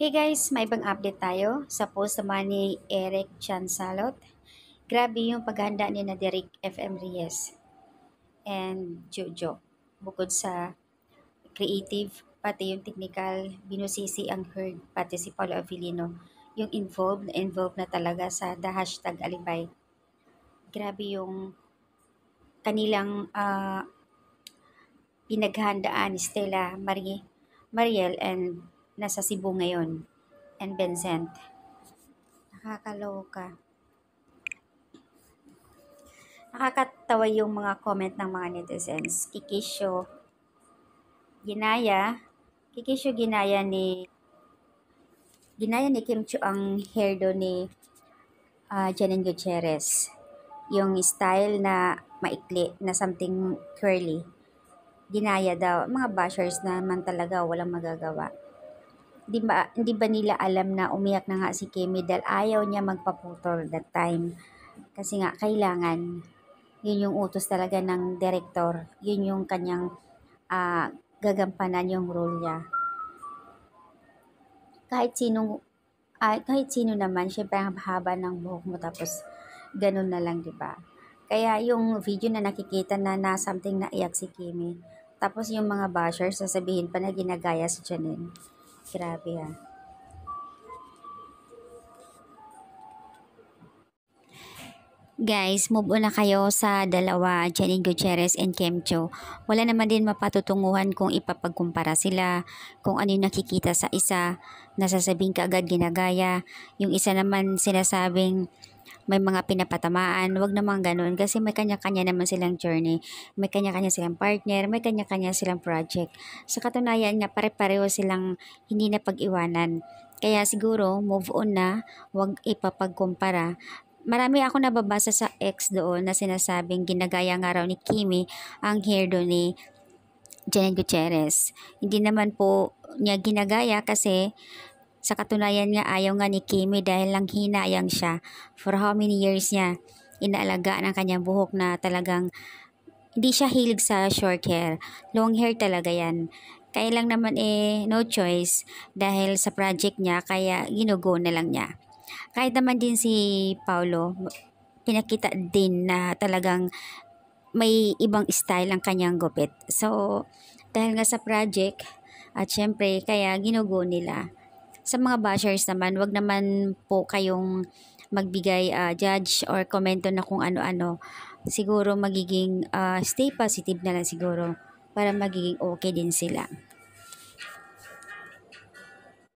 Hey guys, may ibang update tayo sa post naman ni Eric Chansalot. Grabe yung paghanda ni na Derek FM Reyes and Jojo. Bukod sa creative, pati yung technical, binusisi ang Herd, pati si Paulo Avellino. Yung involved na talaga sa the hashtag Alibay. Grabe yung kanilang pinaghandaan ni Stella Mariel and nasa Cebu ngayon and Vincent. Nakakaloka. Nakakatawa yung mga comment ng mga netizens. Ginaya, Kikisyo ginaya ni Kim Chu ang hairdo ni Janine Gutierrez. Yung style na maikli, na something curly. Ginaya daw. Mga bashers naman talaga walang magagawa. Hindi ba nila alam na umiyak na nga si Kimi dahil ayaw niya magpaputol that time. Kasi nga, kailangan. Yun yung utos talaga ng director. Yun yung kanyang gagampanan yung role niya. Kahit sino naman, syempre ang haba ng buhok mo tapos ganun na lang, di ba? Kaya yung video na nakikita na something na iyak si Kimi. Tapos yung mga bashers sasabihin pa na ginagaya si Janine. Grabe ah. Guys, move on na kayo sa dalawa, Janine Gutierrez and Kim Cho. Wala naman din mapatutunguhan kung ipapagkumpara sila, kung ano yung nakikita sa isa, nasasabing kaagad ginagaya. Yung isa naman sinasabing may mga pinapatamaan, wag naman ganun kasi may kanya-kanya naman silang journey, may kanya-kanya silang partner, may kanya-kanya silang project. Sa katunayan nga, pare-pareho silang hindi na pag-iwanan. Kaya siguro, move on na, wag ipapagkumpara. Marami ako nababasa sa X doon na sinasabing ginagaya nga raw ni Kimi ang hairdo ni Janine Gutierrez. Hindi naman po niya ginagaya kasi sa katunayan nga ayaw nga ni Kimi dahil lang hinayang siya for how many years niya inaalagaan ang kanyang buhok na talagang hindi siya hilig sa short hair. Long hair talaga yan. Kaya lang naman no choice dahil sa project niya kaya ginugo na lang niya. Kahit naman din si Paulo, pinakita din na talagang may ibang style ang kanyang gupit. So, dahil nga sa project, at syempre, kaya ginugo nila. Sa mga bashers naman, wag naman po kayong magbigay judge or komento na kung ano-ano. Siguro magiging stay positive na lang siguro para magiging okay din sila.